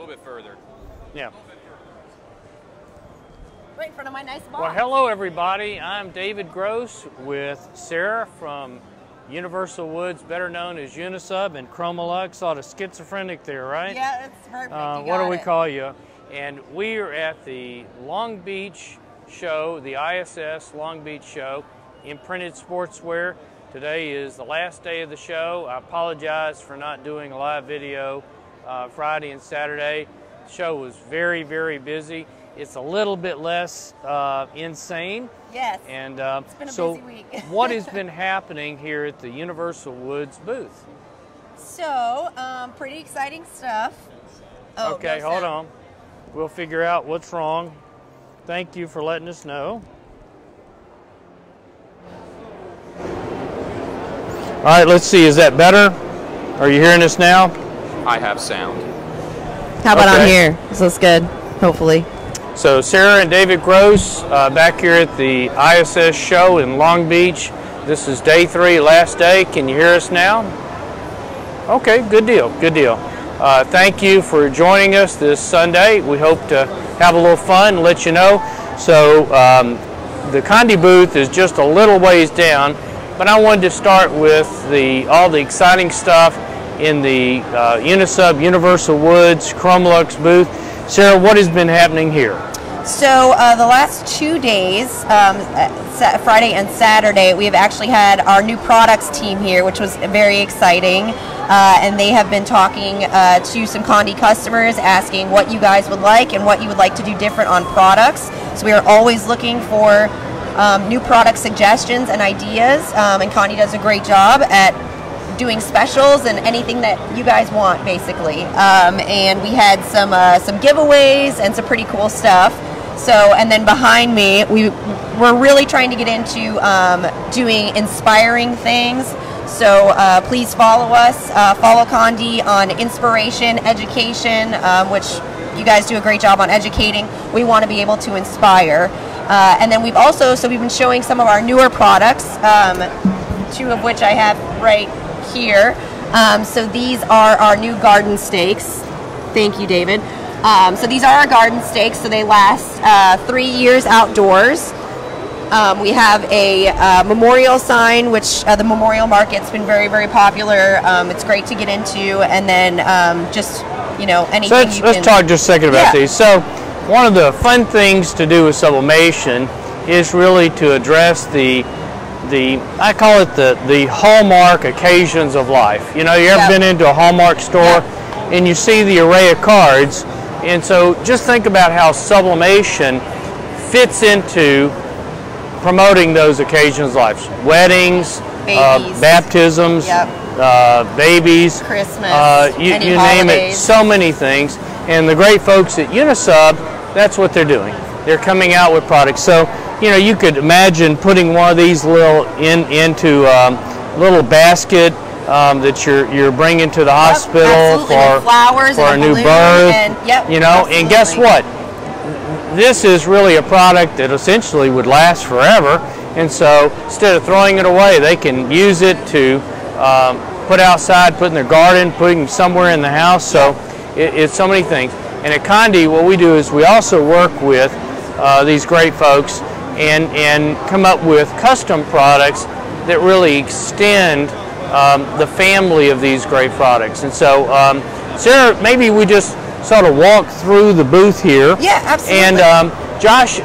little bit further. Yeah. Right in front of my nice box. Well, hello everybody. I'm David Gross with Sarah from Universal Woods, better known as Unisub and ChromaLuxe. All the schizophrenic there, right? Yeah, that's perfect. What do we call you? And we are at the Long Beach show, the ISS Long Beach show, Imprinted Sportswear. Today is the last day of the show. I apologize for not doing a live video Friday and Saturday. The show was very, very busy. It's a little bit less insane. Yes, and it's been a busy week. What has been happening here at the Universal Woods booth? So, pretty exciting stuff. Oh, okay, hold on. We'll figure out what's wrong. Thank you for letting us know. All right, let's see. Is that better? Are you hearing us now? I have sound. How about on here? This looks good, hopefully. So Sarah and David Gross back here at the ISS show in Long Beach. This is day 3, last day. Can you hear us now? Okay, good deal, good deal. Thank you for joining us this Sunday. We hope to have a little fun and let you know. So the Conde booth is just a little ways down, but I wanted to start with all the exciting stuff in the Unisub Universal Woods ChromaLuxe booth. Sarah, what has been happening here? So the last 2 days, Friday and Saturday, we have actually had our new products team here, which was very exciting. And they have been talking to some Conde customers, asking what you guys would like and what you would like to do different on products. So we are always looking for new product suggestions and ideas. And Conde does a great job at doing specials and anything that you guys want, basically. And we had some giveaways and some pretty cool stuff. So, and then behind me, we're really trying to get into doing inspiring things. So please follow us, follow Conde on inspiration, education, which you guys do a great job on educating. We want to be able to inspire. And then we've been showing some of our newer products, 2 of which I have right here. So these are our new garden stakes. Thank you, David. So these are our garden stakes, so they last 3 years outdoors. We have a memorial sign, which the memorial market's been very, very popular. It's great to get into, and then just, you know, anything. So let's talk just a second about these. So one of the fun things to do with sublimation is really to address I call it the hallmark occasions of life. You know, you ever been into a Hallmark store and you see the array of cards, and so just think about how sublimation fits into promoting those occasions of life. Weddings, baptisms, babies, Christmas, you name it, so many things. And the great folks at Unisub, that's what they're doing. They're coming out with products. So, you know, you could imagine putting one of these into a little basket that you're bringing to the hospital for a new birth. And, you know, and guess what? This is really a product that essentially would last forever. And so instead of throwing it away, they can use it to put outside, put in their garden, putting somewhere in the house. So it's so many things. And at Conde, what we do is we also work with these great folks and come up with custom products that really extend the family of these great products. And so, Sarah, maybe we just sort of walk through the booth here. Yeah, absolutely. And Josh,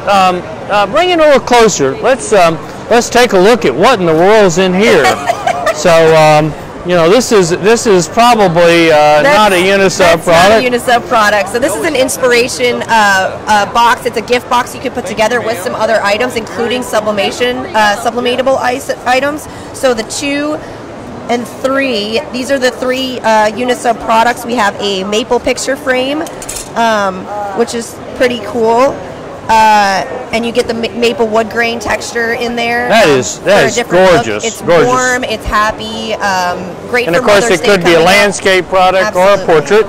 bring it a little closer. Let's take a look at what in the world's in here. So, you know, this is probably not a Unisub product. Not a Unisub product. So this is an inspiration box. It's a gift box you could put together with some other items, including sublimatable items. So the 2 and 3, these are the 3 Unisub products. We have a maple picture frame, which is pretty cool. And you get the maple wood grain texture in there. That is gorgeous. It's warm, it's happy, great for Mother's Day. And of course it could be a landscape product or a portrait.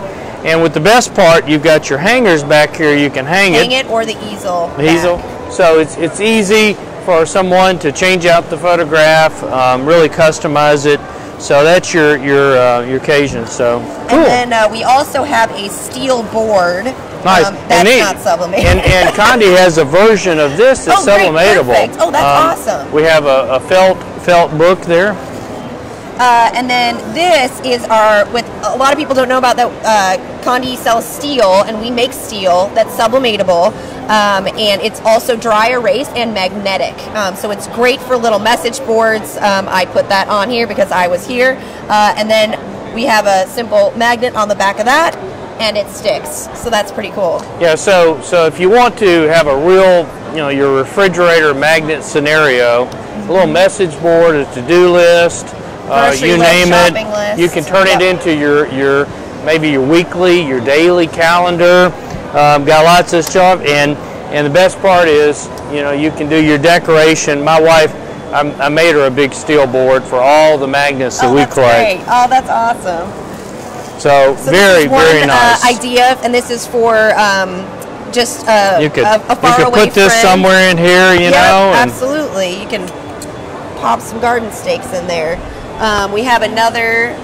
And with the best part, you've got your hangers back here. You can hang it or the easel. So it's easy for someone to change out the photograph, really customize it. So that's your occasion. So cool. And then we also have a steel board. Nice. That's not sublimated. And Conde has a version of this that's sublimatable. Perfect. Oh, that's awesome. We have a felt book there. And then this is what a lot of people don't know about that Condé sells steel, and we make steel that's sublimatable, and it's also dry erase and magnetic. So it's great for little message boards. I put that on here because I was here. And then we have a simple magnet on the back of that, and it sticks. So that's pretty cool. Yeah, so if you want to have a real, your refrigerator magnet scenario, a little message board, a to-do list, you name it, list. You can turn it into your maybe your weekly, your daily calendar. Got lots of stuff, and the best part is, you can do your decoration. My wife, I made her a big steel board for all the magnets that we collect. Great. Oh, that's awesome. So very, very nice. Idea, and this is for just you could faraway put this friend. somewhere in here, you know. And absolutely. You can pop some garden stakes in there. We have another.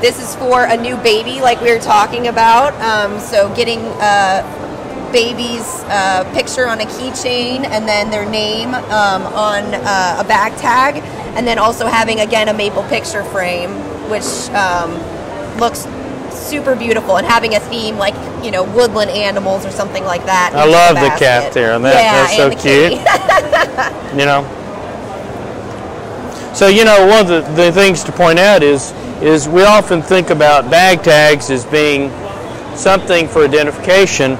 This is for a new baby, like we were talking about. So getting baby's picture on a keychain, and then their name on a bag tag, and then also having, again, a maple picture frame, which looks super beautiful, and having a theme like, woodland animals or something like that. I love the cat there. That's so cute. So, one of the things to point out is we often think about bag tags as being something for identification,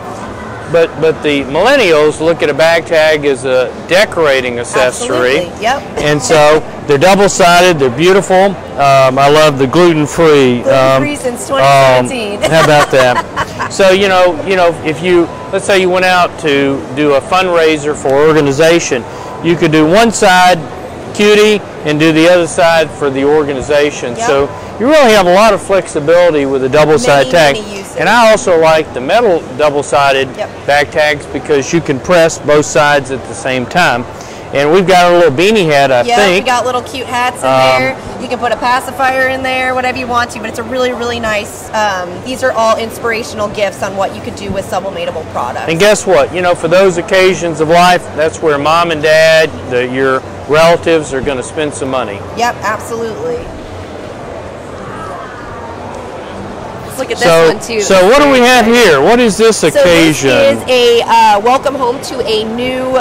but the millennials look at a bag tag as a decorating accessory. Absolutely. Yep. And so they're double-sided, they're beautiful. I love the gluten-free. Gluten-free since 2017. How about that? So, if let's say you went out to do a fundraiser for an organization, you could do one side cutie and do the other side for the organization. Yep. So you really have a lot of flexibility with a double-sided tag. And I also like the metal double-sided bag tags because you can press both sides at the same time. And we've got a little beanie hat, I think. Yeah, we got little cute hats in there. You can put a pacifier in there, whatever you want to, but it's a really, really nice, these are all inspirational gifts on what you could do with sublimatable products. And guess what? For those occasions of life, that's where mom and dad, your relatives are going to spend some money. Yep, absolutely. Let's look at this one too. So what do we have here? What is this occasion? So this is a welcome home to a new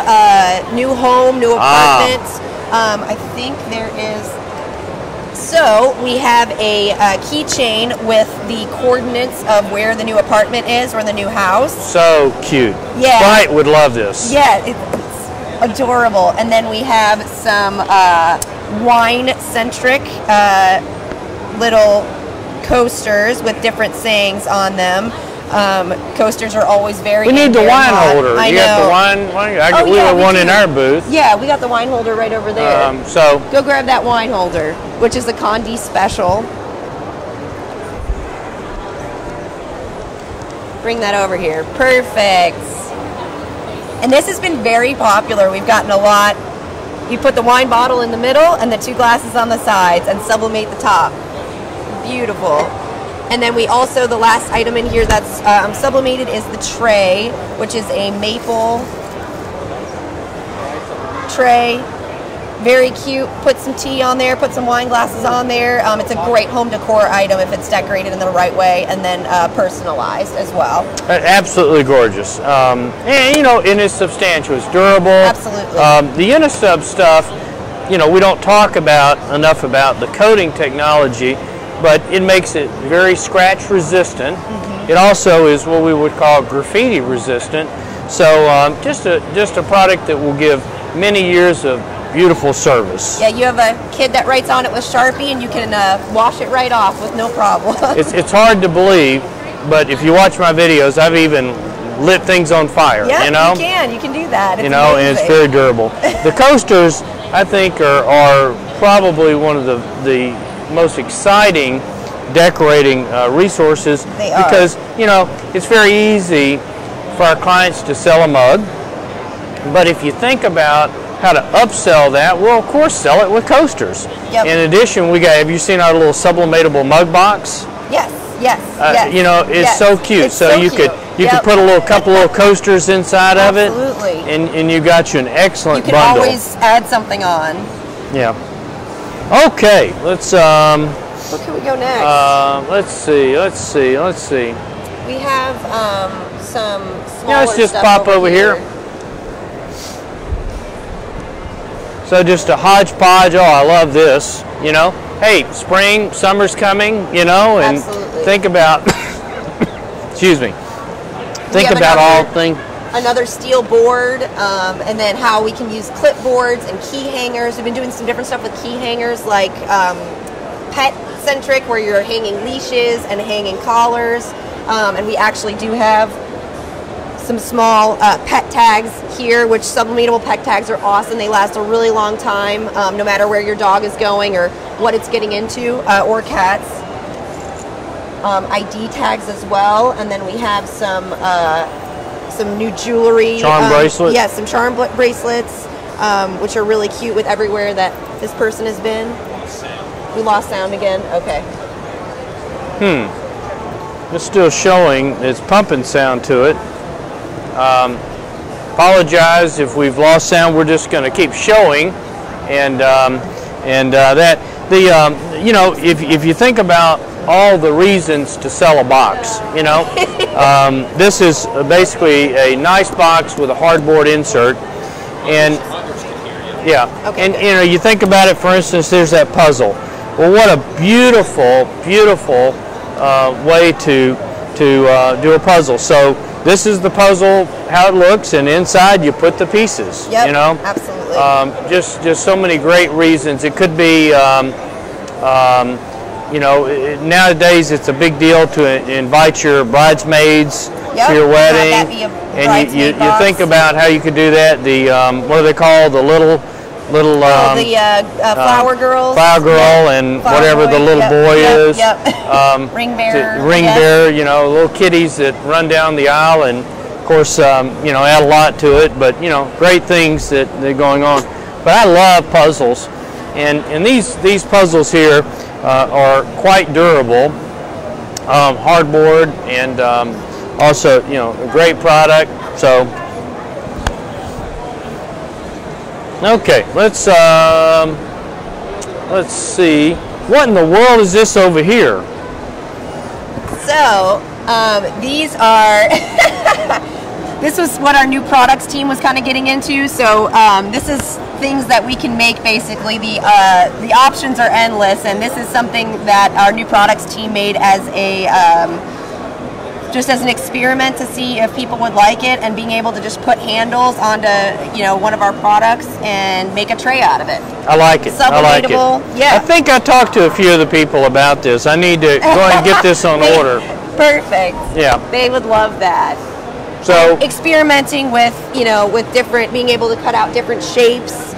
home, new apartment. I think there is. So we have a keychain with the coordinates of where the new apartment is or the new house. So cute. Yeah. Sprite would love this. Yeah, it's adorable. And then we have some wine-centric little coasters with different sayings on them. Coasters are always very. We need the wine holder. I you know. got the wine. We have one in our booth. Yeah, we got the wine holder right over there. So go grab that wine holder, which is a Condé special. Bring that over here. Perfect. And this has been very popular. We've gotten a lot. You put the wine bottle in the middle and the two glasses on the sides and sublimate the top. Beautiful. And then we also, the last item in here that's sublimated is the tray, which is a maple tray. Very cute. Put some tea on there, put some wine glasses on there. It's a great home decor item if it's decorated in the right way, and then personalized as well. Absolutely gorgeous. And it's substantial. It's durable. Absolutely. The Unisub stuff, we don't talk enough about the coating technology, but it makes it very scratch resistant. Mm-hmm. It also is what we would call graffiti resistant. So just a product that will give many years of beautiful service. Yeah, you have a kid that writes on it with Sharpie, and you can wash it right off with no problem. It's hard to believe, but if you watch my videos, I've even lit things on fire. Yeah, you can do that. It's and it's very durable. The coasters, I think, are probably one of the most exciting decorating resources. They are. Because it's very easy for our clients to sell a mug, but if you think about how to upsell that, we'll of course sell it with coasters. Yep. In addition, we got, have you seen our little sublimatable mug box? Yes, yes. You know, it's so cute. It's so you cute. could put a couple little coasters inside of it. Absolutely. And you got you an excellent you can bundle. always add something on. Yeah. Okay, let's where can we go next? let's see. We have some smaller Yeah, let's just stuff pop over here. So just a hodgepodge. Oh, I love this. You know, hey, spring, summer's coming. You know, and Absolutely. think about. Excuse me. Think about all things. Another steel board, and then how we can use clipboards and key hangers. We've been doing some different stuff with key hangers, like pet-centric, where you're hanging leashes and hanging collars. And we actually do have some small pet tags here, which sublimatable pet tags are awesome. They last a really long time, no matter where your dog is going or what it's getting into, or cats. ID tags as well, and then we have some new jewelry. Charm bracelets? Yes, some charm bracelets, which are really cute with everywhere that this person has been. We lost sound again? Okay. It's still showing. It's pumping sound to it. Apologize if we've lost sound. We're just going to keep showing, and you know, if you think about all the reasons to sell a box, you know, this is basically a nice box with a hardboard insert, and yeah, okay, and you know, you think about it. For instance, there's that puzzle. Well, what a beautiful way to do a puzzle. So this is the puzzle, how it looks, and inside you put the pieces. Yep, you know, absolutely. Just so many great reasons. It could be, you know, nowadays it's a big deal to invite your bridesmaids to your wedding, and you think about how you could do that. The what are they called? The little flower girls. Flower girl, and flower whatever boy. the little boy is. Yep. Ring bearer. Ring bearer, you know, little kitties that run down the aisle, and of course, you know, add a lot to it, but you know, great things that are going on. But I love puzzles, and these puzzles here are quite durable, hardboard, and also, you know, a great product. So. Okay, let's see. What in the world is this over here? So, these are, this was what our new products team was kind of getting into. So, this is things that we can make basically. The options are endless, and this is something that our new products team made as a, just as an experiment to see if people would like it, and being able to just put handles onto, you know, one of our products and make a tray out of it. I like it. I like it. Yeah. I think I talked to a few of the people about this. I need to go ahead and get this on order. Perfect. Yeah. They would love that. So experimenting with, you know, with different, being able to cut out different shapes.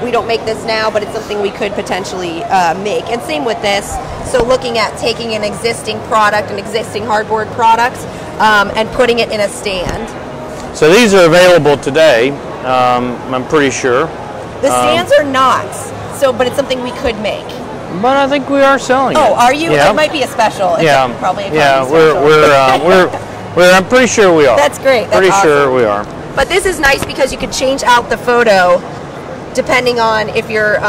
We don't make this now, but it's something we could potentially make. And same with this. So looking at taking an existing product, an existing hardboard product, and putting it in a stand. So these are available today, I'm pretty sure. The stands are not, so, but it's something we could make. But I think we are selling it. Oh, are you? Yeah. It might be a special. It's yeah, probably a yeah. special. I'm pretty sure we are. That's great. That's pretty awesome. sure we are. But this is nice because you could change out the photo depending on if your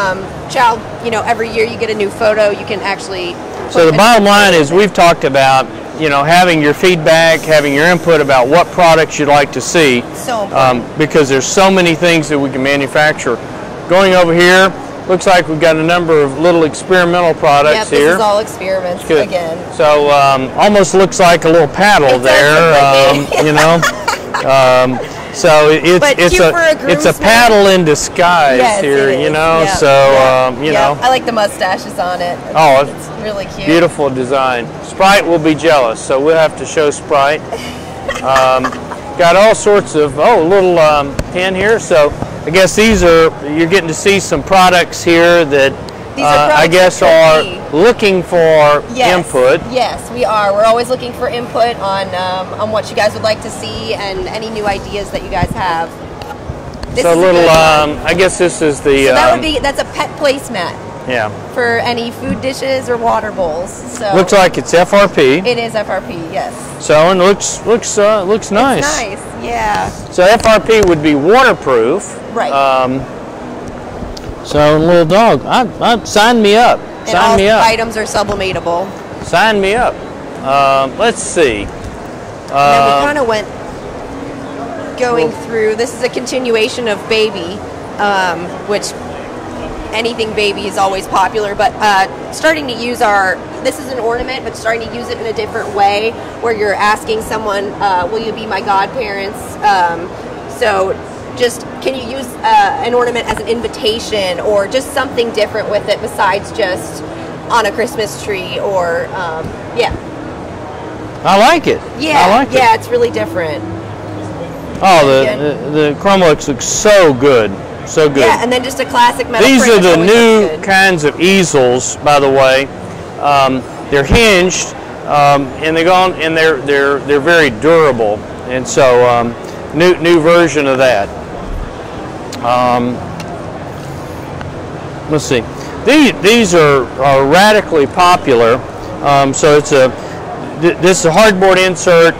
child, you know, every year you get a new photo, you can actually. So the bottom line is, we've talked about, you know, having your feedback, having your input about what products you'd like to see. So important. Because there's so many things that we can manufacture. Going over here, looks like we've got a number of little experimental products here. This is all experiments again. So almost looks like a little paddle there, you know. So it's a paddle in disguise here, you know. Yep. So you know. I like the mustaches on it. Oh, it's really cute. Beautiful design. Sprite will be jealous, so we'll have to show Sprite. Got all sorts of little pin here. So I guess these are, you're getting to see some products here that I guess are looking for input. Yes, we are. We're always looking for input on what you guys would like to see and any new ideas that you guys have. This so is a little, a good one. I guess this is the... So that would be, that's a pet placemat. Yeah. For any food dishes or water bowls. So looks like it's FRP. It is FRP, yes. So, and looks nice. It's nice, yeah. So FRP would be waterproof. Right. So little dog, sign me up. And all items are sublimatable. Sign me up. Let's see. Now we kind of went going through. This is a continuation of baby, which anything baby is always popular, but starting to use this is an ornament, but starting to use it in a different way, where you're asking someone, will you be my godparents? So just, can you use an ornament as an invitation, or just something different with it besides just on a Christmas tree, or, yeah. I like it. Yeah, I like it. Yeah, it's really different. Oh, the ChromaLuxe looks so good. So good. Yeah, and then just a classic metal These print are the new good. kinds of easels, by the way. They're hinged, and they're very durable, and so new version of that. Let's see. These are radically popular. So it's this is a hardboard insert,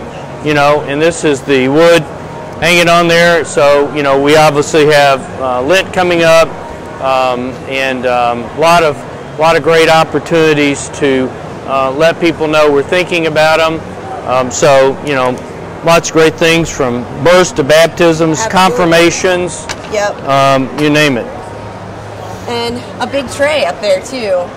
you know, and this is the wood hanging on there. So, you know, we obviously have Lent coming up, and a lot of great opportunities to let people know we're thinking about them. So, you know, lots of great things from births to baptisms, Absolutely. Confirmations. Yep. You name it. And a big tray up there too.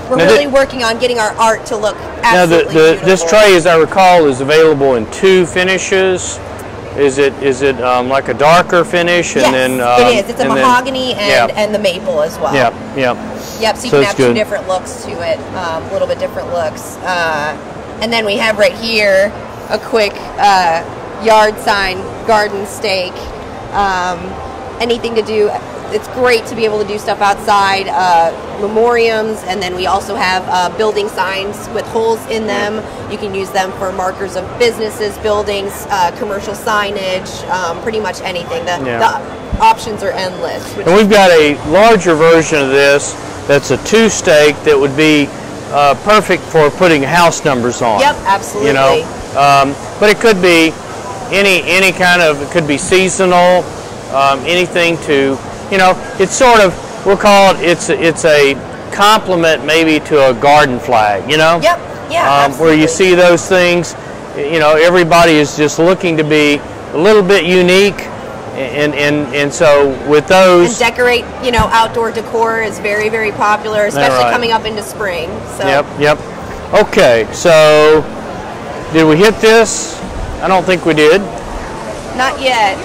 We're really working on getting our art to look absolutely beautiful. This tray, as I recall, is available in 2 finishes. Is it like a darker finish? Yes, and then, it is. It's a mahogany and the maple as well. Yep. Yep, so you can have 2 different looks to it, a little bit different looks. And then we have right here a quick yard sign, garden stake, anything to do. It's great to be able to do stuff outside, memoriams, and then we also have building signs with holes in them. You can use them for markers of businesses, buildings, commercial signage, pretty much anything. The options are endless. And we've got a larger version of this that's a 2 stake that would be perfect for putting house numbers on. Yep, absolutely. You know, but it could be any kind of, it could be seasonal, anything to, you know, it's sort of, we'll call it, it's a complement maybe to a garden flag, you know? Yep, yeah, where you see those things, you know, everybody is just looking to be a little bit unique, and so with those... And decorate, you know, outdoor decor is very, very popular, especially coming up into spring. So. Yep. Okay, so did we hit this? I don't think we did. Not yet.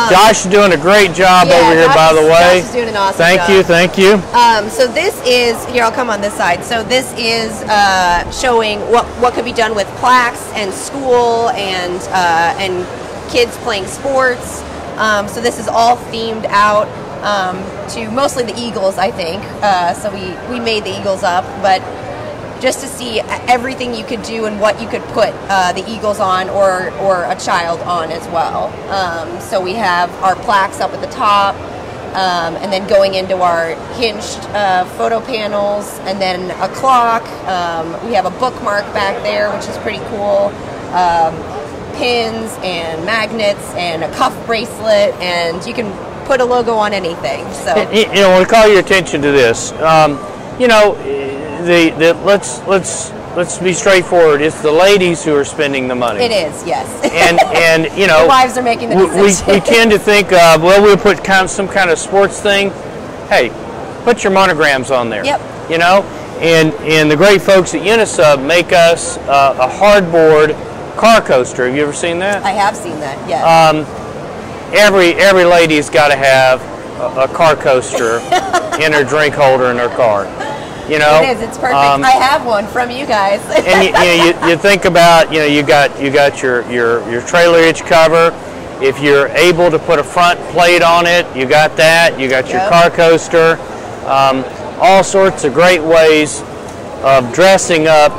Josh is doing a great job over here, by the way. Josh is doing an awesome job. Thank you. So this is, here, I'll come on this side. So this is showing what could be done with plaques and school and kids playing sports. So this is all themed out to mostly the Eagles, I think. So we made the Eagles up, but just to see everything you could do and what you could put the Eagles on or a child on as well. So we have our plaques up at the top, and then going into our hinged photo panels, and then a clock. We have a bookmark back there, which is pretty cool. Pins and magnets and a cuff bracelet, and you can put a logo on anything. So you know, I want to call your attention to this. You know, let's be straightforward. It's the ladies who are spending the money. It is, yes. And you know, the wives are making the decision. We tend to think, well, we'll put some kind of sports thing. Hey, put your monograms on there. Yep. You know, and the great folks at Unisub make us a hardboard car coaster. Have you ever seen that? I have seen that. Yes. Every lady's got to have a car coaster in her drink holder in her car. You know, it is. It's perfect. I have one from you guys. And you think about, you know, you got your trailer hitch cover. If you're able to put a front plate on it, you got that. You got your car coaster. All sorts of great ways of dressing up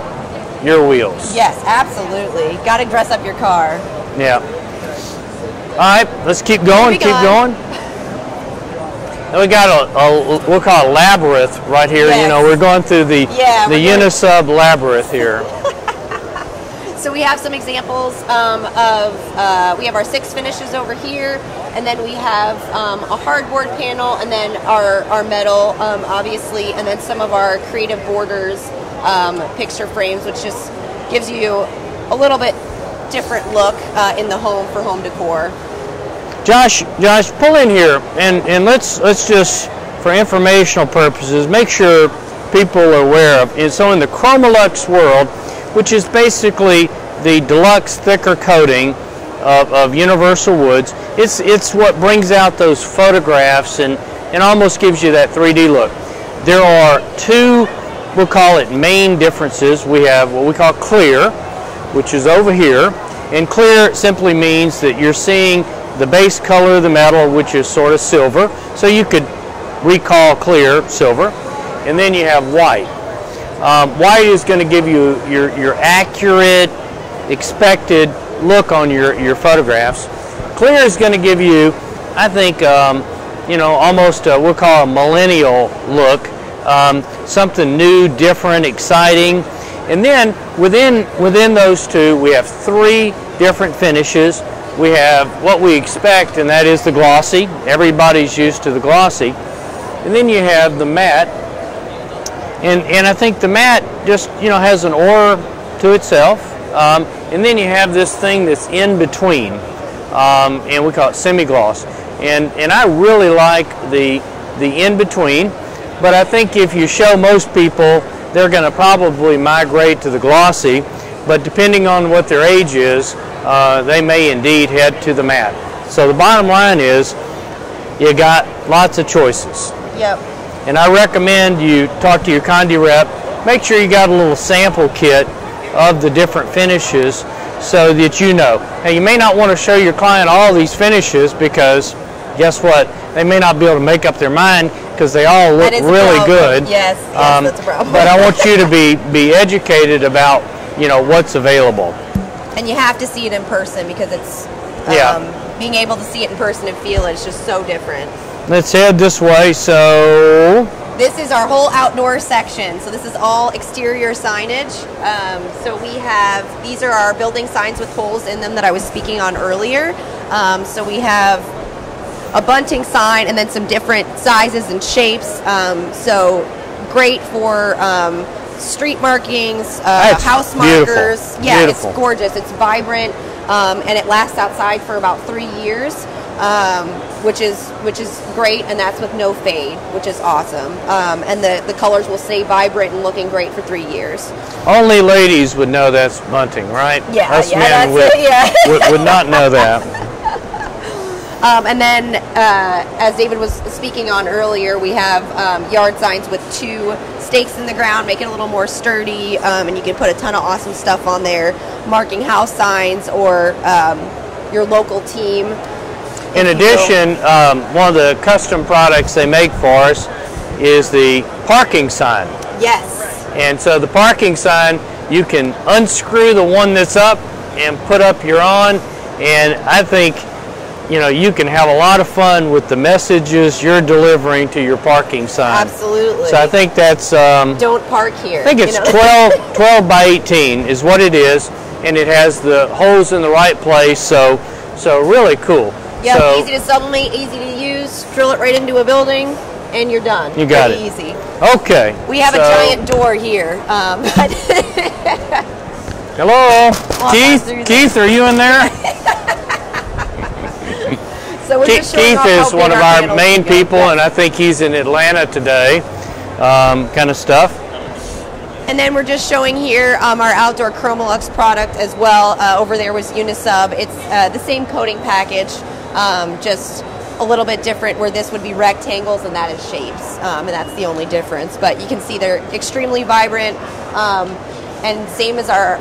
your wheels. Yes, absolutely. Got to dress up your car. Yeah. All right, let's keep going, keep going. And we got we'll call it a labyrinth right here. Yes. You know, we're going through the Unisub labyrinth here. So we have some examples we have our 6 finishes over here, and then we have a hardboard panel, and then our metal, obviously, and then some of our creative borders, picture frames, which just gives you a little bit different look in the home for home decor. Josh, pull in here, and let's just, for informational purposes, make sure people are aware of. And so in the ChromaLuxe world, which is basically the deluxe thicker coating of universal woods, it's what brings out those photographs and almost gives you that 3D look. There are 2, we'll call it main differences. We have what we call clear, which is over here, and clear simply means that you're seeing the base color of the metal, which is sort of silver, so you could recall clear, silver, and then you have white. White is going to give you your accurate, expected look on your photographs. Clear is going to give you, I think, you know, almost we'll call a millennial look, something new, different, exciting. And then within those 2, we have 3 different finishes. We have what we expect, and that is the glossy. Everybody's used to the glossy. And then you have the matte. And I think the matte just, you know, has an aura to itself. And then you have this thing that's in between, and we call it semi-gloss. And I really like the in between, but I think if you show most people, they're going to probably migrate to the glossy. But depending on what their age is, they may indeed head to the matte. So the bottom line is, you got lots of choices. Yep. And I recommend you talk to your Conde rep. Make sure you got a little sample kit of the different finishes so that you know. Now, you may not want to show your client all these finishes because guess what? They may not be able to make up their mind because they all look really good. Yes, that's a problem. But I want you to be educated about, you know, what's available. And you have to see it in person because it's being able to see it in person and feel it is just so different. Let's head this way. So this is our whole outdoor section. So this is all exterior signage. So we have, these are our building signs with holes in them that I was speaking on earlier. So we have a bunting sign and then some different sizes and shapes. So great for street markings, house markers. Yeah, beautiful. It's gorgeous. It's vibrant, and it lasts outside for about 3 years, which is great, and that's with no fade, which is awesome. And the colors will stay vibrant and looking great for 3 years. Only ladies would know that's bunting, right? Yeah, us yeah, men would not know that. And then, as David was speaking on earlier, we have yard signs with 2 stakes in the ground, make it a little more sturdy, and you can put a ton of awesome stuff on there, marking house signs or your local team. In addition, one of the custom products they make for us is the parking sign. Yes. And so the parking sign, you can unscrew the one that's up and put up your own, and I think, you know, you can have a lot of fun with the messages you're delivering to your parking sign. Absolutely. So I think that's... don't park here. I think it's 12 by 18 is what it is, and it has the holes in the right place, so really cool. Yeah, so, easy to sublimate, easy to use, drill it right into a building, and you're done. You got Pretty it. Easy. Okay. We have a giant door here. Hello? Keith, are you in there? So we're just showing Keith is one of our main people, and I think he's in Atlanta today, kind of stuff. And then we're just showing here our outdoor ChromaLuxe product as well. Over there was Unisub. It's the same coating package, just a little bit different, where this would be rectangles and that is shapes, and that's the only difference. But you can see they're extremely vibrant, and same as our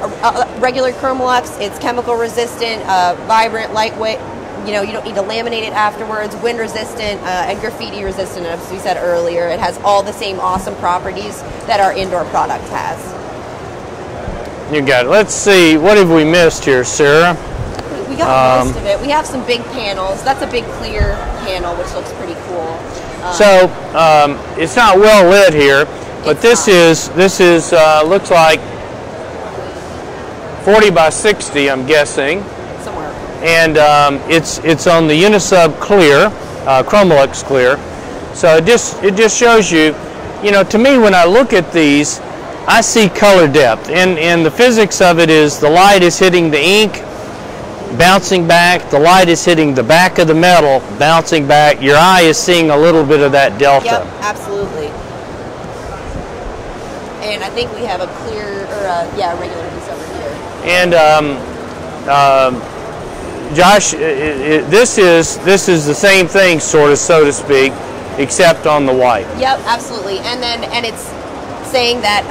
regular ChromaLuxe. It's chemical resistant, vibrant, lightweight. You know, you don't need to laminate it afterwards, wind resistant, and graffiti resistant, as we said earlier. It has all the same awesome properties that our indoor product has. You got it. Let's see, what have we missed here, Sarah? We got most of it. We have some big panels. That's a big clear panel, which looks pretty cool. So it's not well lit here, but this is looks like 40 by 60, I'm guessing. Somewhere. And it's on the Unisub clear, ChromaLuxe clear. So it just shows you, to me when I look at these, I see color depth, and the physics of it is the light is hitting the ink, bouncing back, the light is hitting the back of the metal, bouncing back. Your eye is seeing a little bit of that delta. Yep, absolutely. And I think we have a clear, or regular piece over here. And Josh, this is the same thing, sort of, so to speak, except on the white. Yep, absolutely. And it's saying that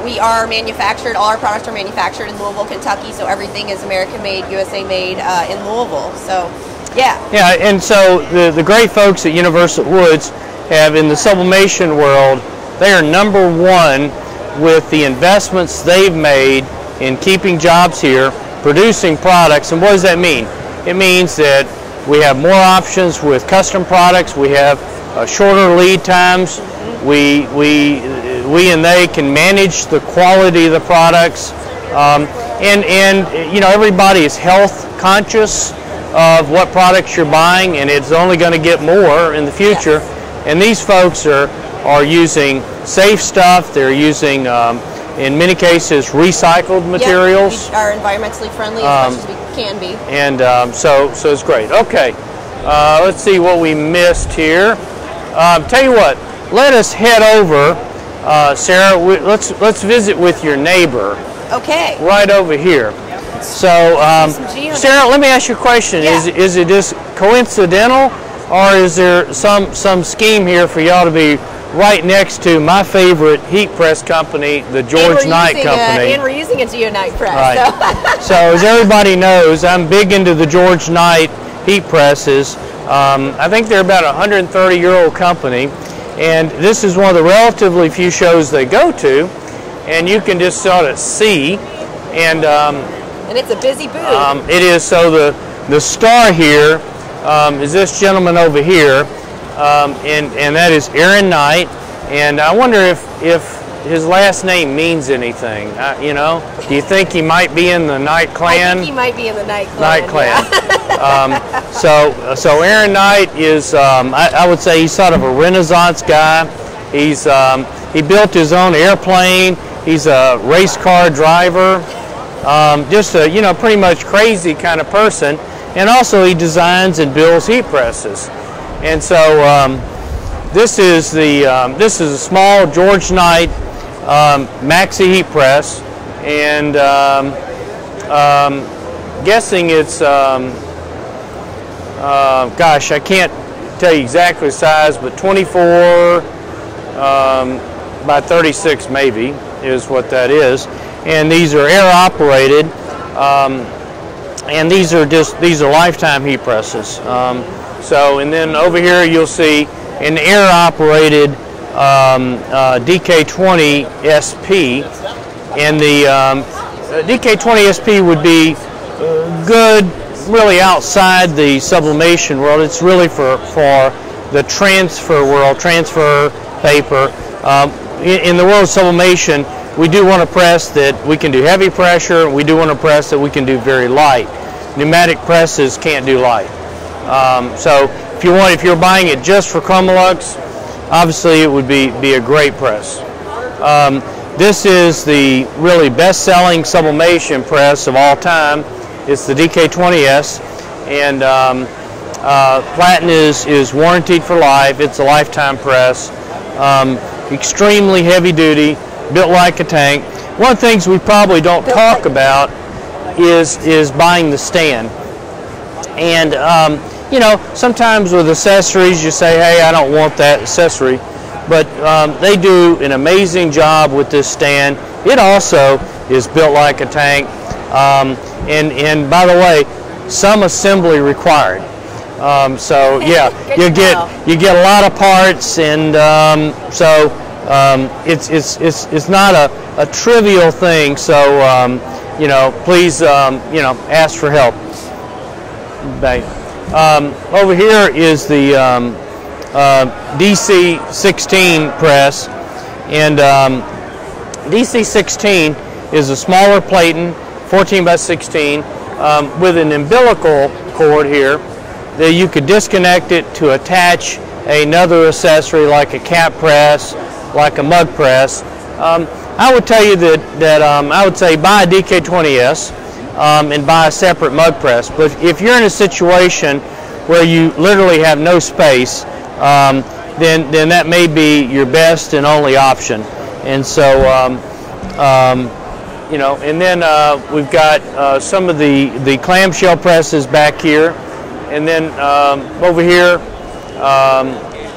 we are manufactured, all our products are manufactured in Louisville, Kentucky, so everything is American made, USA made in Louisville. So, yeah. Yeah, and so the great folks at Universal Woods have, in the sublimation world, they are #1 with the investments they've made in keeping jobs here, producing products. And what does that mean? It means that we have more options with custom products, we have shorter lead times, we and they can manage the quality of the products, and everybody is health conscious of what products you're buying, and it's only going to get more in the future. Yes. And these folks are using safe stuff. They're using in many cases recycled materials. Yep, we are environmentally friendly as much as we can be. And so it's great. Okay, let's see what we missed here. Tell you what, let us head over, Sarah. Let's visit with your neighbor. Okay. Right over here. So, Sarah, let me ask you a question. Yeah. Is it just coincidental, or is there some scheme here for y'all to be right next to my favorite heat press company, the George Knight Company? And we're using a Geonite press. Right. So as everybody knows, I'm big into the George Knight heat presses. I think they're about a 130-year-old company, and this is one of the relatively few shows they go to, and you can just sort of see. And it's a busy booth. it is. So the star here is this gentleman over here. And that is Aaron Knight, and I wonder if his last name means anything. Do you think he might be in the Knight clan? I think he might be in the Knight clan. Knight clan. Yeah. So Aaron Knight is, I would say, he's sort of a Renaissance guy. He built his own airplane. He's a race car driver. Just a pretty much crazy kind of person, and also he designs and builds heat presses. And so this is a small George Knight maxi heat press, and guessing it's gosh, I can't tell you exactly the size, but 24 by 36 maybe is what that is. And these are air operated, and these are lifetime heat presses. And then over here you'll see an air-operated DK20 SP, and the DK20 SP would be good really outside the sublimation world. It's really for the transfer world, transfer paper. In the world of sublimation, we do want to press that we can do heavy pressure. We do want to press that we can do very light. Pneumatic presses can't do light. So if you're buying it just for ChromaLuxe, obviously it would be a great press. This is the really best-selling sublimation press of all time. It's the DK20S, and platen is warranted for life. It's a lifetime press. Extremely heavy duty, built like a tank. One of the things we probably don't talk about is buying the stand. And sometimes with accessories you say, hey, I don't want that accessory, but they do an amazing job with this stand. It also is built like a tank, and by the way, some assembly required. So yeah, you get a lot of parts, and it's not a trivial thing. So please ask for help. Over here is the DC-16 press, and DC-16 is a smaller platen, 14 by 16, with an umbilical cord here that you could disconnect it to attach another accessory like a cap press, like a mug press. I would tell you that I would say buy a DK20S and buy a separate mug press. But if you're in a situation where you literally have no space, then that may be your best and only option. And so, you know, and then we've got some of the clamshell presses back here, and then over here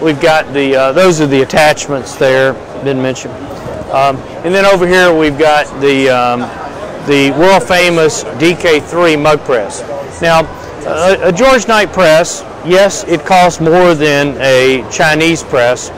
we've got those are the attachments there. Didn't mention. And then over here we've got the world famous DK3 mug press. Now, a George Knight press, yes, it costs more than a Chinese press,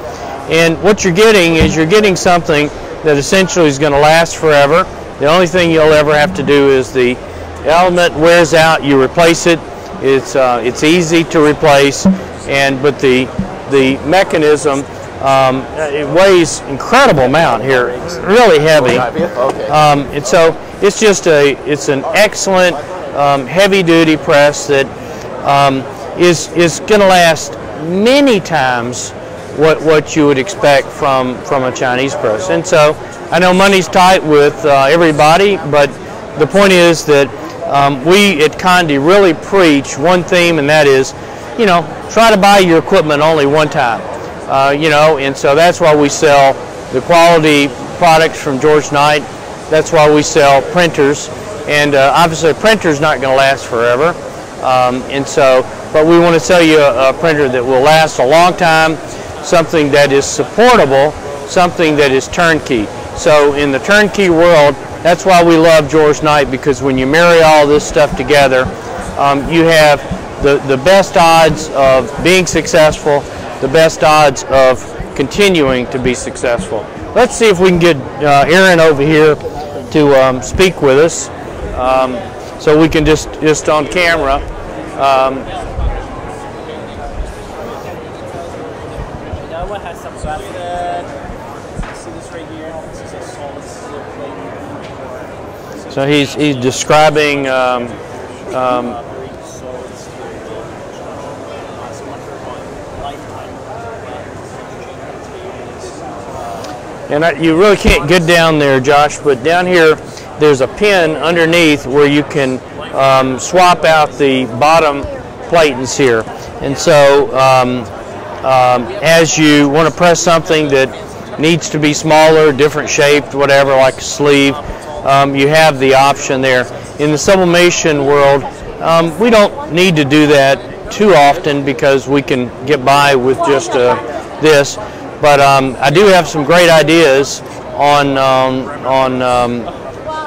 and what you're getting is you're getting something that essentially is going to last forever. The only thing you'll ever have to do is the element wears out, you replace it. It's easy to replace, but the mechanism it weighs incredible amount here. It's really heavy, and so it's just it's an excellent heavy-duty press that is going to last many times what you would expect from a Chinese press. And so I know money's tight with everybody, but the point is that we at Conde really preach one theme, and that is, you know, try to buy your equipment only one time. You know, and so that's why we sell the quality products from George Knight. That's why we sell printers, and obviously a printer's not going to last forever. And so, but we want to sell you a printer that will last a long time, something that is supportable, something that is turnkey. So in the turnkey world, that's why we love George Knight, because when you marry all this stuff together, you have the best odds of being successful, the best odds of continuing to be successful. Let's see if we can get Aaron over here to speak with us, so we can just on camera. Has some see this right here. This is a solid steel plate. So he's describing and you really can't get down there, Josh, but down here there's a pin underneath where you can swap out the bottom platens here. And so as you want to press something that needs to be smaller, different shaped, whatever, like a sleeve, you have the option there. In the sublimation world, we don't need to do that too often because we can get by with just this. But I do have some great ideas on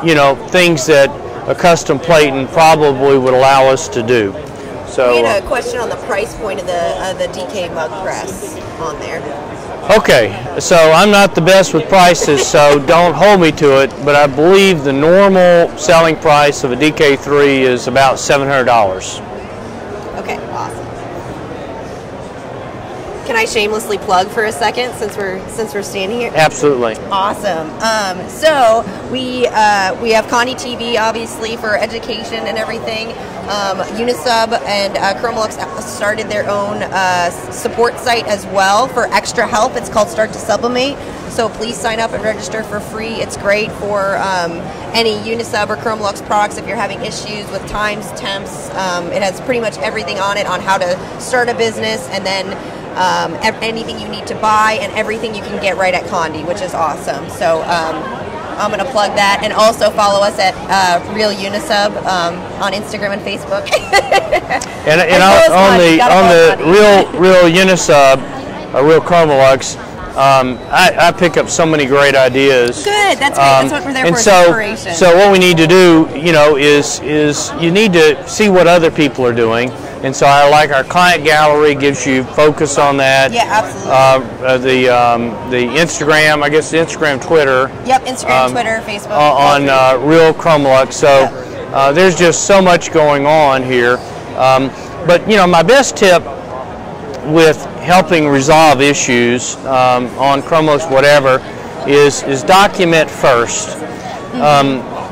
you know, things that a custom platen probably would allow us to do. So we had a question on the price point of the DK mug press on there. Okay, so I'm not the best with prices, so don't hold me to it, but I believe the normal selling price of a DK3 is about $700. Okay, awesome. Can I shamelessly plug for a second since we're standing here? Absolutely. Awesome. So we have Conde TV obviously for education and everything. Unisub and ChromaLuxe started their own support site as well for extra help. It's called Start to Sublimate. So please sign up and register for free. It's great for any Unisub or ChromaLuxe products if you're having issues with times, temps. It has pretty much everything on it on how to start a business, and then anything you need to buy and everything you can get right at Conde, which is awesome. So I'm going to plug that, and also follow us at Real Unisub on Instagram and Facebook. and on the Real Unisub, Real ChromaLuxe, I pick up so many great ideas. Good, that's great. That's what we're there for, inspiration. So what we need to do, you know, is you need to see what other people are doing. And so I like our client gallery, gives you focus on that. Yeah, absolutely. The Instagram, I guess the Instagram, Twitter. Yep, Instagram, Twitter, Facebook. On Real ChromaLuxe. So there's just so much going on here. But you know, my best tip with helping resolve issues on ChromaLuxe, whatever, is document first.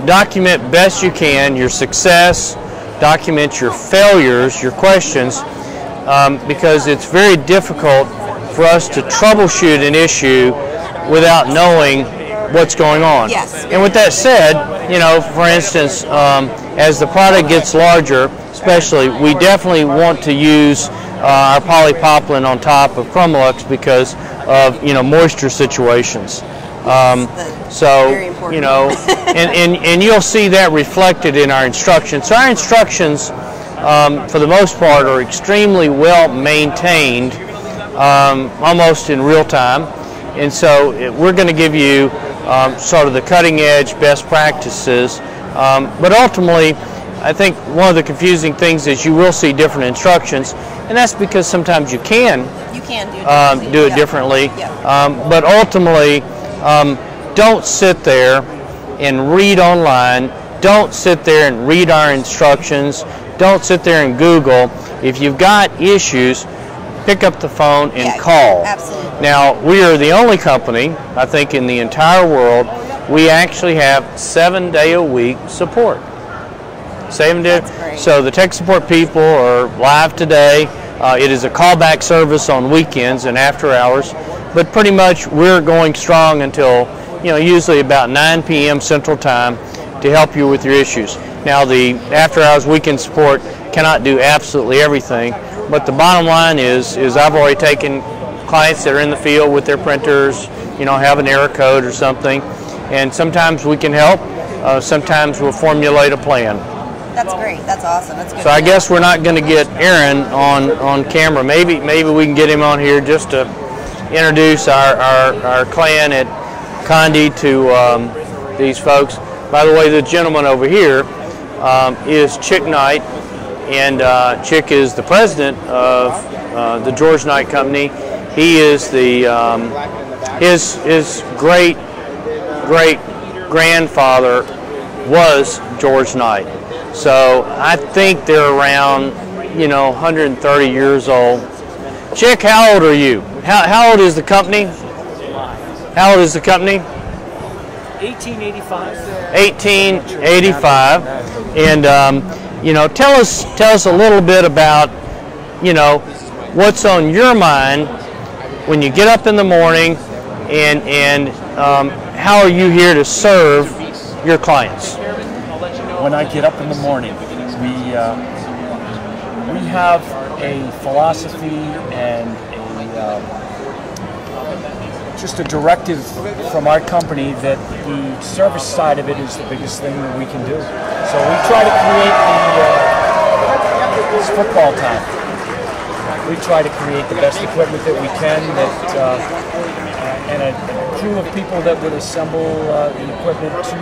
Document best you can your success, document your failures, your questions, because it's very difficult for us to troubleshoot an issue without knowing what's going on. Yes. And with that said, you know, for instance, as the product gets larger, especially, we definitely want to use our polypropylene on top of ChromaLuxe because of, you know, moisture situations. So, you know, and you'll see that reflected in our instructions. So our instructions, for the most part, are extremely well maintained, almost in real time. And so we're going to give you sort of the cutting edge best practices. But ultimately, I think one of the confusing things is you will see different instructions, and that's because sometimes you can do it differently. Yeah. But ultimately, don't sit there and read online. Don't sit there and read our instructions. Don't sit there and Google. If you've got issues, pick up the phone and call. Absolutely. Now, we are the only company, I think, in the entire world, we actually have 7-day-a-week support. 7 days. So the tech support people are live today. It is a callback service on weekends and after hours, but pretty much we're going strong until, you know, usually about 9 p.m. Central Time to help you with your issues. Now, the after hours weekend support cannot do absolutely everything, but the bottom line is I've already taken clients that are in the field with their printers, you know, have an error code or something, and sometimes we can help, sometimes we'll formulate a plan. That's great. That's awesome. That's good. So I guess we're not going to get Aaron on camera. Maybe we can get him on here just to introduce our clan at Conde to these folks. By the way, the gentleman over here is Chick Knight, and Chick is the president of the George Knight Company. He is the his great grandfather was George Knight. So I think they're around, you know, 130 years old. Chick, how old are you? How old is the company? How old is the company? 1885. 1885. And you know, tell us a little bit about, you know, what's on your mind when you get up in the morning, and how are you here to serve your clients? When I get up in the morning, we have a philosophy and just a directive from our company that the service side of it is the biggest thing that we can do. So we try to create this football time. We try to create the best equipment that we can, and a crew of people that would assemble the equipment to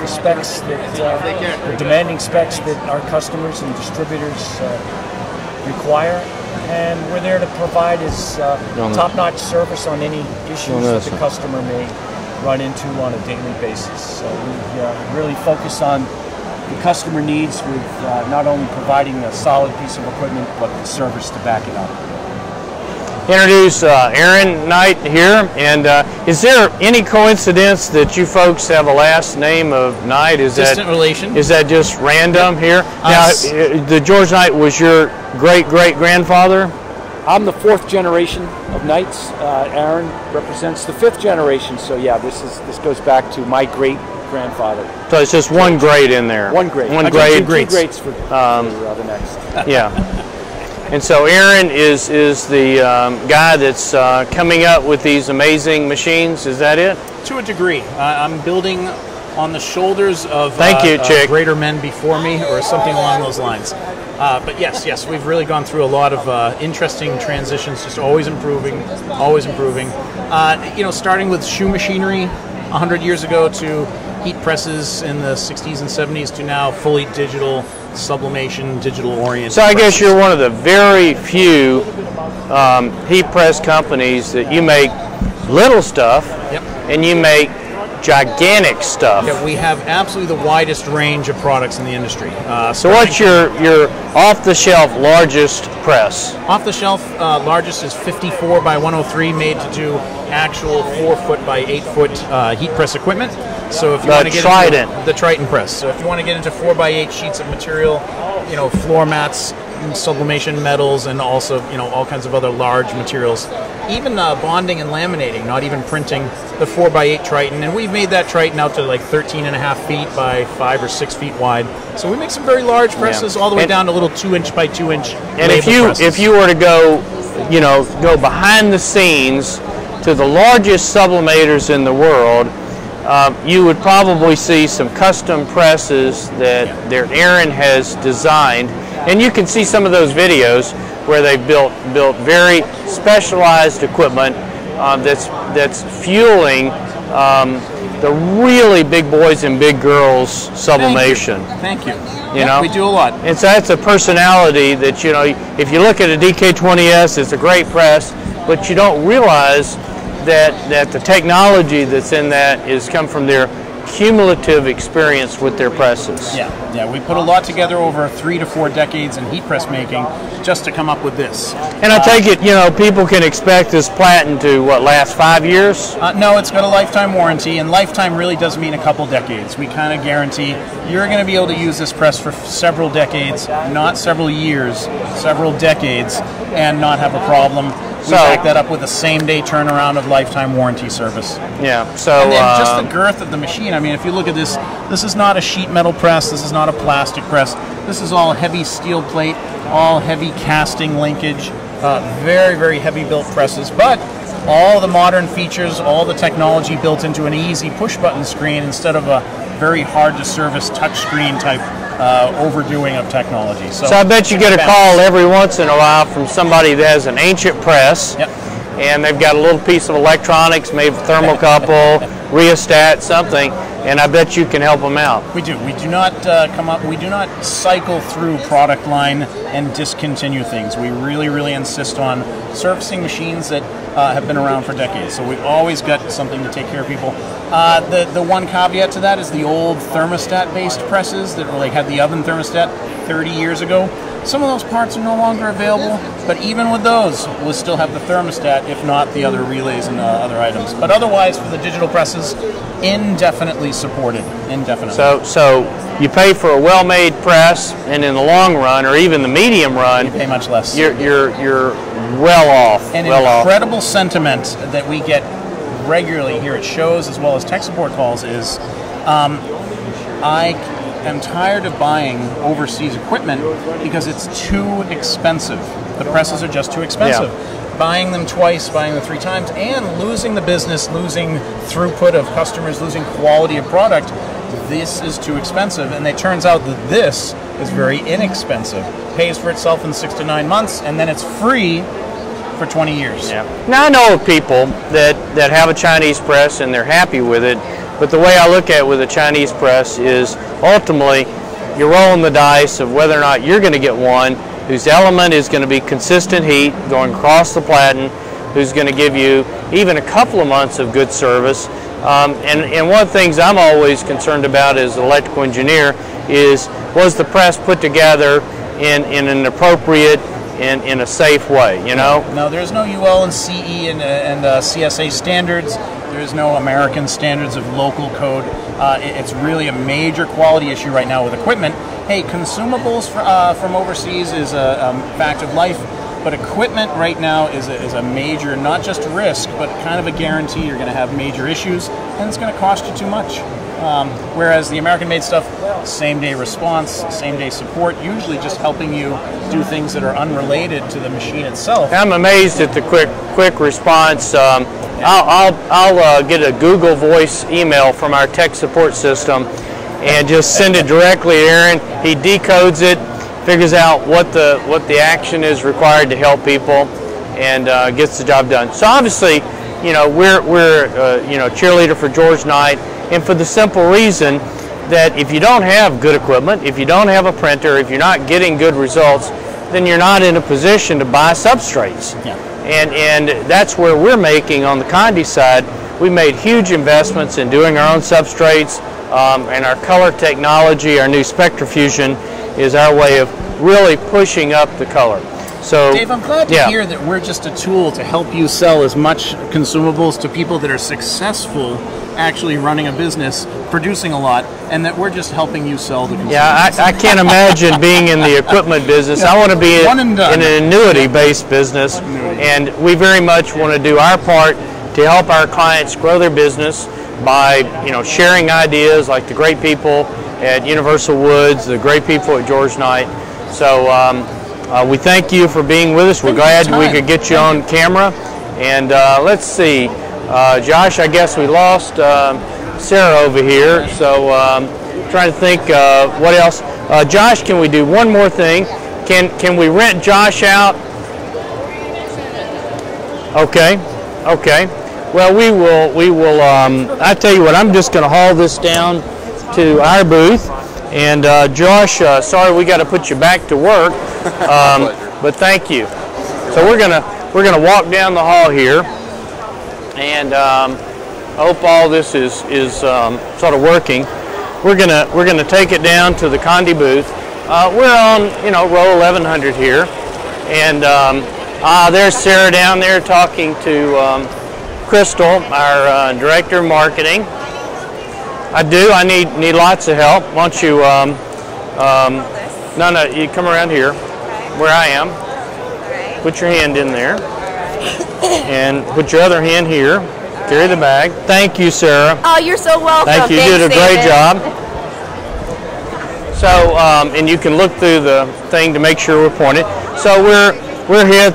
the specs that the demanding specs that our customers and distributors require, and we're there to provide as top-notch service on any issues that the customer may run into on a daily basis. So we really focus on the customer needs with not only providing a solid piece of equipment, but the service to back it up. Introduce Aaron Knight here, and is there any coincidence that you folks have a last name of Knight? Is distant relation? Is that just random here? Now, the George Knight was your great-great-grandfather? I'm the 4th generation of Knights. Aaron represents the 5th generation. So yeah, this goes back to my great-grandfather. So it's just one grade in there. One grade. One grade. Two grades for the next. Yeah. And so Aaron is the guy that's coming up with these amazing machines. Is that it? To a degree. I'm building on the shoulders of Chick. greater men before me, or something along those lines. But yes, we've really gone through a lot of interesting transitions, just always improving, always improving. You know, starting with shoe machinery 100 years ago to heat presses in the 60s and 70s to now fully digital sublimation, digital oriented. So I guess you're one of the very few heat press companies that you make little stuff, yep, and you make gigantic stuff. Yeah, we have absolutely the widest range of products in the industry. So what's your off-the-shelf largest press? Off-the-shelf largest is 54 by 103, made to do actual 4 foot by 8 foot heat press equipment. So if you want to get Trident. into the Triton press, so if you want to get into 4 by 8 sheets of material, you know, floor mats, sublimation metals, and also, you know, all kinds of other large materials, even bonding and laminating, not even printing, the 4 by 8 Triton, and we've made that Triton out to like 13.5 feet by 5 or 6 feet wide. So we make some very large presses, all the way down to little 2-inch by 2-inch. And if you were to go, you know, go behind the scenes to the largest sublimators in the world, you would probably see some custom presses that Aaron has designed, and you can see some of those videos where they've built very specialized equipment that's fueling the really big boys and big girls sublimation. Thank you. You know, we do a lot. And so that's a personality that, you know, if you look at a DK20S, it's a great press, but you don't realize that the technology that's in that is come from their cumulative experience with their presses. Yeah, we put a lot together over 3 to 4 decades in heat press making just to come up with this. And I take it, you know, people can expect this platen to, what, last 5 years? No, it's got a lifetime warranty, and lifetime really does mean a couple decades. We kind of guarantee you're going to be able to use this press for several decades, not several years, several decades, and not have a problem. We back that up with a same-day turnaround of lifetime warranty service. Yeah, so... And then just the girth of the machine. I mean, if you look at this, this is not a sheet metal press, this is not a plastic press. This is all heavy steel plate, all heavy casting linkage, very, very heavy built presses, but all the modern features, all the technology built into an easy push-button screen instead of a very hard-to-service touchscreen type overdoing of technology. So I bet you get a call every once in a while from somebody that has an ancient press, and they've got a little piece of electronics, maybe thermocouple, rheostat, something, and I bet you can help them out. We do. We do not we do not cycle through product line and discontinue things. We really, really insist on servicing machines that have been around for decades. So we've always got something to take care of people. The one caveat to that is the old thermostat-based presses that really had the oven thermostat 30 years ago. Some of those parts are no longer available, but even with those, we'll still have the thermostat, if not the other relays and other items. But otherwise, for the digital presses, indefinitely supported. Indefinitely. So you pay for a well-made press, and in the long run, or even the medium run, you pay much less. You're well off. An incredible sentiment that we get regularly here at shows as well as tech support calls is, I'm tired of buying overseas equipment because it's too expensive. The presses are just too expensive. Yeah. Buying them twice, buying them 3 times, and losing the business, losing throughput of customers, losing quality of product. This is too expensive, and it turns out that this is very inexpensive. Pays for itself in 6 to 9 months, and then it's free for 20 years. Yeah. Now I know of people that have a Chinese press and they're happy with it. But the way I look at it with a Chinese press is ultimately you're rolling the dice of whether or not you're going to get one whose element is going to be consistent heat going across the platen, who's going to give you even a couple of months of good service. And one of the things I'm always concerned about as an electrical engineer is, was the press put together in an appropriate and in a safe way, you know? No, there's no UL and CE and CSA standards. There's no American standards of local code. It's really a major quality issue right now with equipment. Hey, consumables from overseas is a fact of life, but equipment right now is a major, not just risk, but kind of a guarantee you're going to have major issues, and it's going to cost you too much. Whereas the American-made stuff, same-day response, same-day support, usually just helping you do things that are unrelated to the machine itself. I'm amazed at the quick response. I'll get a Google Voice email from our tech support system and just send it directly to Aaron. He decodes it, figures out what the action is required to help people, and gets the job done. So obviously, you know, we're cheerleader for George Knight, and for the simple reason that if you don't have good equipment, if you don't have a printer, if you're not getting good results, then you're not in a position to buy substrates. Yeah. And that's where we're making, on the Conde side, we made huge investments in doing our own substrates, and our color technology, our new Spectrofusion, is our way of really pushing up the color. So, Dave, I'm glad to hear that we're just a tool to help you sell as much consumables to people that are successful actually running a business, producing a lot, and that we're just helping you sell the consumables. Yeah, I can't imagine being in the equipment business. I want to be in an annuity-based business, and we very much want to do our part to help our clients grow their business by, sharing ideas like the great people at Universal Woods, the great people at George Knight. So we thank you for being with us. We're glad we could get you on camera. And let's see, Josh, I guess we lost Sarah over here. So trying to think what else. Josh, can we do one more thing? Can we rent Josh out? Okay. Well, we will. I tell you what, I'm just going to haul this down to our booth. And Josh, sorry we got to put you back to work, but thank you. So we're gonna walk down the hall here, and I hope all this is sort of working. We're gonna take it down to the Conde booth. We're on row 1100 here, and there's Sarah down there talking to Crystal, our director of marketing. I do. I need lots of help. Why don't you? No, you come around here, where I am. Put your hand in there, and put your other hand here. Carry the bag. Thank you, Sarah. Oh, you're so welcome. Thank you. You did a great job. So, and you can look through the thing to make sure we're pointed. So we're here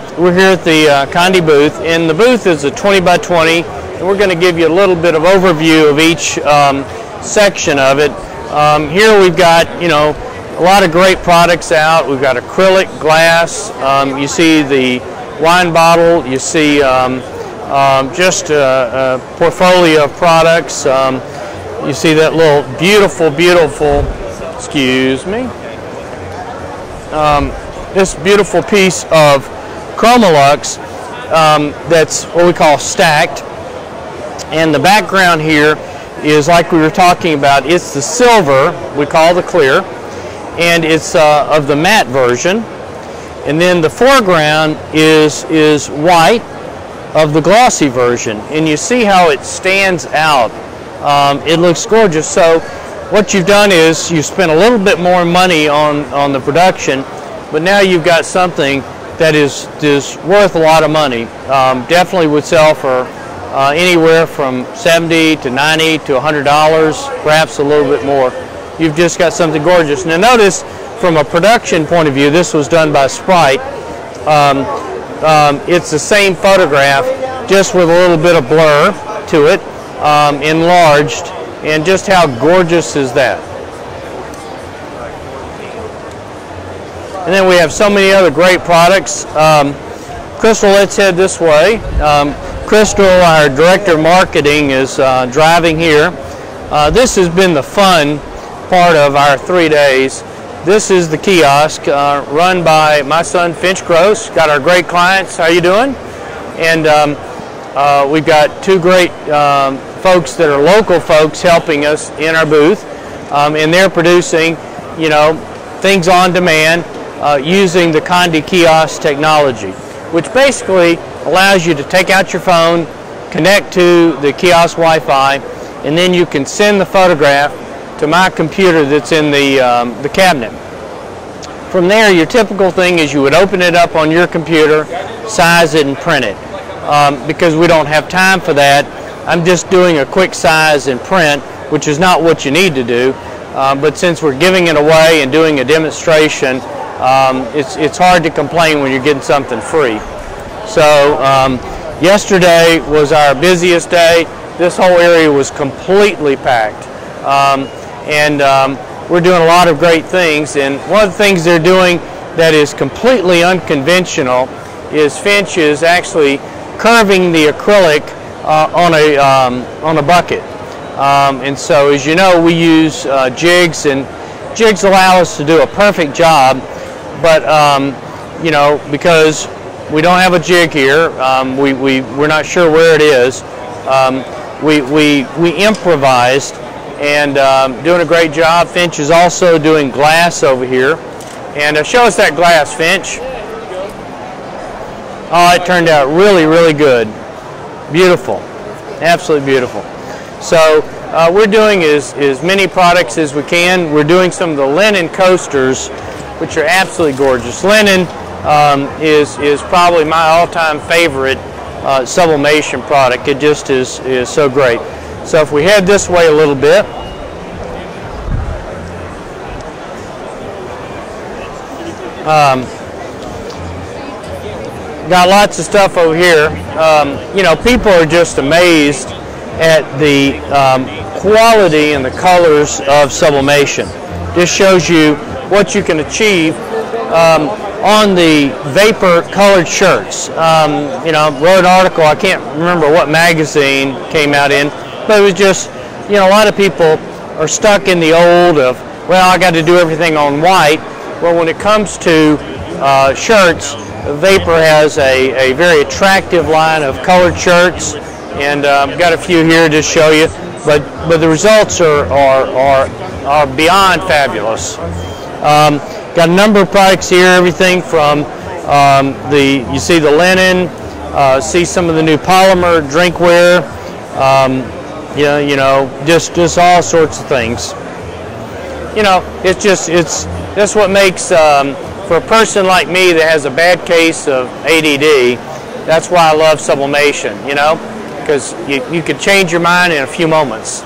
at the Conde booth, and the booth is a 20 by 20, and we're going to give you a little bit of overview of each section of it. Here we've got a lot of great products out. We've got acrylic glass. You see the wine bottle. You see just a portfolio of products. You see that little beautiful. Excuse me. This beautiful piece of ChromaLuxe that's what we call stacked. And the background here is like we were talking about. It's the silver, we call the clear, and it's of the matte version. And then the foreground is white of the glossy version. And you see how it stands out. It looks gorgeous. So what you've done is you spent a little bit more money on the production, but now you've got something that is worth a lot of money. Definitely would sell for anywhere from $70 to $90 to $100, perhaps a little bit more. You've just got something gorgeous. Now notice, from a production point of view, this was done by Sprite. It's the same photograph, just with a little bit of blur to it, enlarged, and just how gorgeous is that? And then we have so many other great products. Crystal, let's head this way. Crystal, our director of marketing, is driving here. This has been the fun part of our 3 days. This is the kiosk run by my son Finch Gross. Got our great clients. How you doing? And we've got two great folks that are local folks helping us in our booth, and they're producing, things on demand using the Conde kiosk technology, which basically allows you to take out your phone, connect to the kiosk Wi-Fi, and then you can send the photograph to my computer that's in the cabinet. From there, your typical thing is you would open it up on your computer, size it, and print it. Because we don't have time for that, I'm just doing a quick size and print, which is not what you need to do. But since we're giving it away and doing a demonstration, it's hard to complain when you're getting something free. So yesterday was our busiest day. This whole area was completely packed. We're doing a lot of great things. And one of the things they're doing that is completely unconventional is Finch is actually curving the acrylic on a bucket. And so, as you know, we use jigs, and jigs allow us to do a perfect job. But because we don't have a jig here, we're not sure where it is. we improvised, and doing a great job. Finch is also doing glass over here. And show us that glass, Finch. Oh, it turned out really, really good. Beautiful. Absolutely beautiful. So we're doing as many products as we can. We're doing some of the linen coasters, which are absolutely gorgeous. Linen is probably my all-time favorite sublimation product. It just is so great. So if we head this way a little bit, got lots of stuff over here. You know, people are just amazed at the quality and the colors of sublimation. This shows you what you can achieve on the vapor colored shirts. You know, I wrote an article, I can't remember what magazine came out in, but it was just, you know, a lot of people are stuck in the old of, well, I got to do everything on white. Well, when it comes to shirts, Vapor has a very attractive line of colored shirts, and got a few here to show you. But the results are beyond fabulous. Got a number of products here, everything from you see the linen, see some of the new polymer drinkware, you know, just all sorts of things. You know, that's what makes, for a person like me that has a bad case of ADD, that's why I love sublimation, you know, because you can change your mind in a few moments.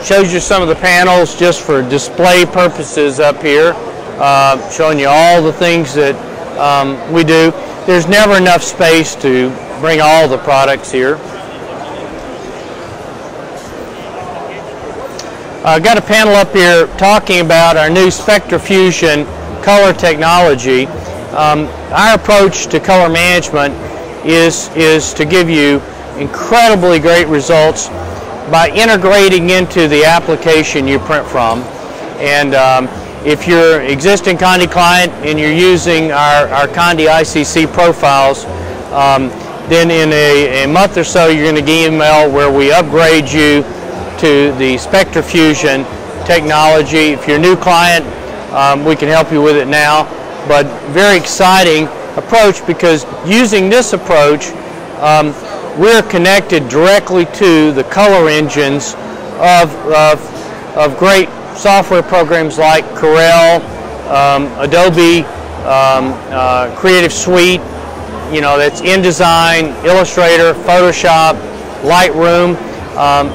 Shows you some of the panels just for display purposes up here, showing you all the things that we do. There's never enough space to bring all the products here. Got a panel up here talking about our new SpectraFusion color technology. Our approach to color management is to give you incredibly great results by integrating into the application you print from. And if you're an existing Conde client and you're using our Conde ICC profiles, then in a month or so you're going to get an email where we upgrade you to the SpectraFusion technology. If you're a new client, we can help you with it now. But very exciting approach, because using this approach, we're connected directly to the color engines of great software programs like Corel, Adobe Creative Suite, you know, that's InDesign, Illustrator, Photoshop, Lightroom.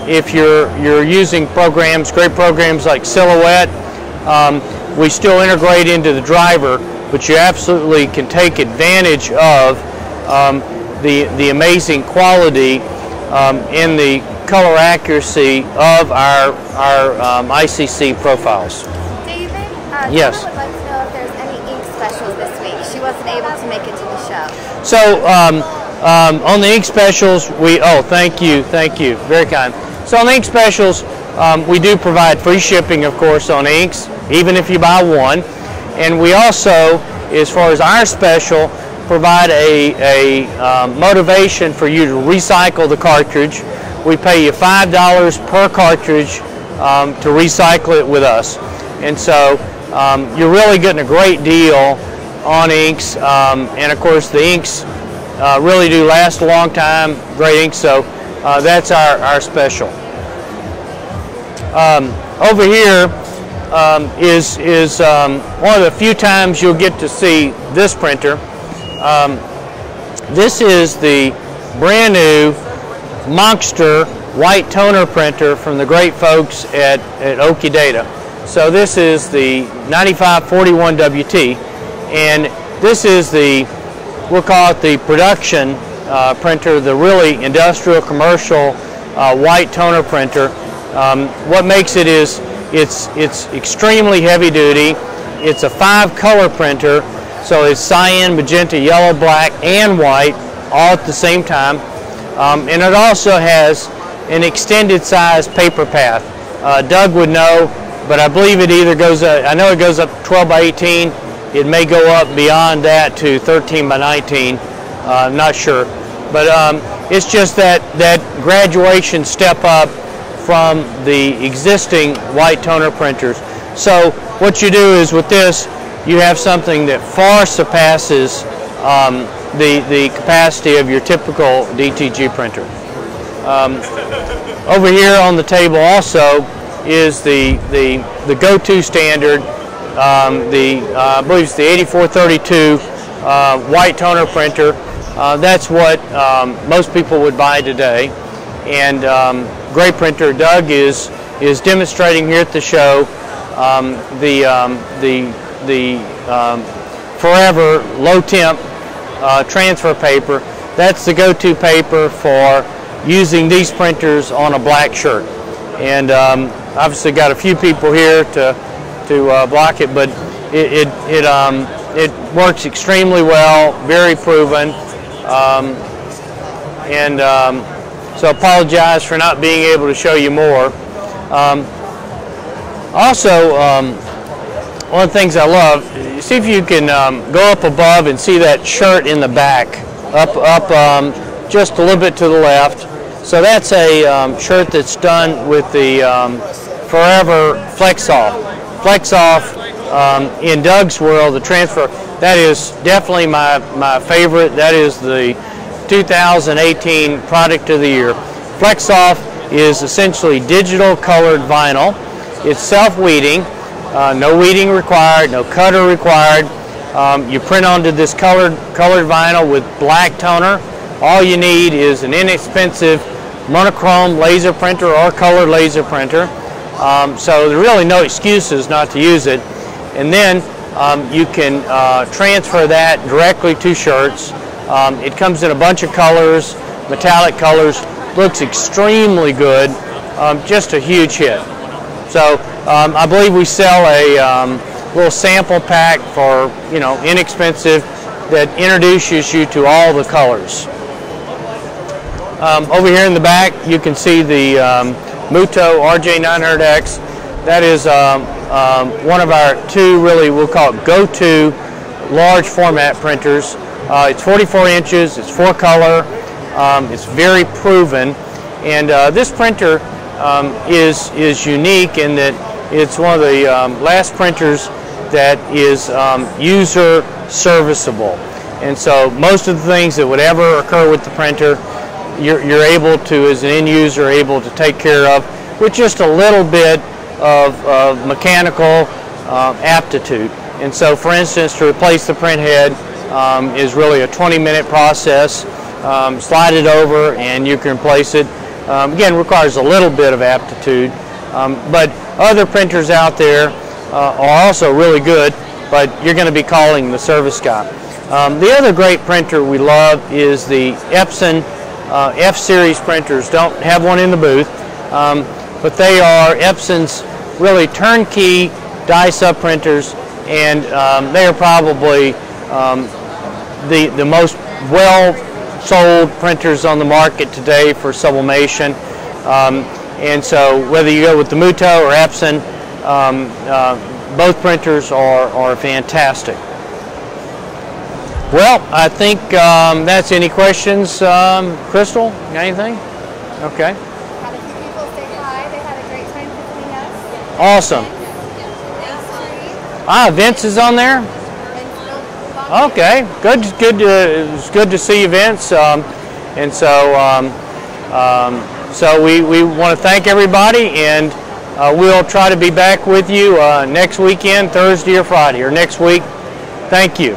If you're using programs, great programs like Silhouette, we still integrate into the driver, but you absolutely can take advantage of the amazing quality and the color accuracy of our ICC profiles. David, yes. Donna would like to know if there's any ink specials this week. She wasn't able to make it to the show. So on the ink specials, thank you, very kind. So on the ink specials, we do provide free shipping, of course, on inks, even if you buy one. And we also, as far as our special, provide a motivation for you to recycle the cartridge. We pay you $5 per cartridge to recycle it with us. And so you're really getting a great deal on inks, and of course the inks really do last a long time, great ink, so that's our special. Over here is one of the few times you'll get to see this printer. This is the brand new Monster white toner printer from the great folks at Oki Data. So this is the 9541WT, and this is we'll call it the production printer, the really industrial commercial white toner printer. What makes it is it's extremely heavy duty. It's a 5-color printer, so it's cyan, magenta, yellow, black, and white all at the same time. And it also has an extended size paper path. Doug would know, but I believe it either goes up, I know it goes up 12 by 18. It may go up beyond that to 13 by 19. Not sure. But it's just that graduation step up from the existing white toner printers. So what you do is with this, you have something that far surpasses the capacity of your typical DTG printer. Over here on the table also is the go-to standard, I believe it's the 8432 white toner printer. That's what most people would buy today. And gray printer Doug is demonstrating here at the show the forever low temp transfer paper. That's the go-to paper for using these printers on a black shirt. And obviously got a few people here to block it, but it works extremely well, very proven. So apologize for not being able to show you more. Also, one of the things I love, see if you can go up above and see that shirt in the back, up just a little bit to the left. So that's a shirt that's done with the Forever Flex Off. Flex Off, in Doug's world, the transfer, that is definitely my favorite. That is the 2018 product of the year. Flex Off is essentially digital colored vinyl. It's self-weeding, no weeding required, no cutter required. You print onto this colored vinyl with black toner. All you need is an inexpensive monochrome laser printer or color laser printer. So there are really no excuses not to use it. And then you can transfer that directly to shirts. It comes in a bunch of colors, metallic colors, looks extremely good, just a huge hit. So I believe we sell a little sample pack for, inexpensive, that introduces you to all the colors. Over here in the back, you can see the Muto RJ900X. That is one of our two, really, we'll call it go-to large format printers. It's 44 inches, it's 4-color, it's very proven, and this printer is unique in that it's one of the last printers that is user serviceable. And so most of the things that would ever occur with the printer, you're able to, as an end user, able to take care of with just a little bit of mechanical aptitude. And so, for instance, to replace the print head is really a 20-minute process. Slide it over and you can replace it. Again, requires a little bit of aptitude. But other printers out there are also really good, but you're going to be calling the service guy. The other great printer we love is the Epson F-Series printers. Don't have one in the booth, but they are Epson's really turnkey die sub printers, and they are probably the most well-sold printers on the market today for sublimation. And so whether you go with the Muto or Epson, both printers are fantastic. Well, I think that's any questions. Crystal, got anything? Okay. Had a few people say hi. They had a great time visiting us. Awesome. Vince is on there? Okay, good. It's good to see you, Vince. And so, so we want to thank everybody, and we'll try to be back with you next weekend, Thursday or Friday, or next week. Thank you.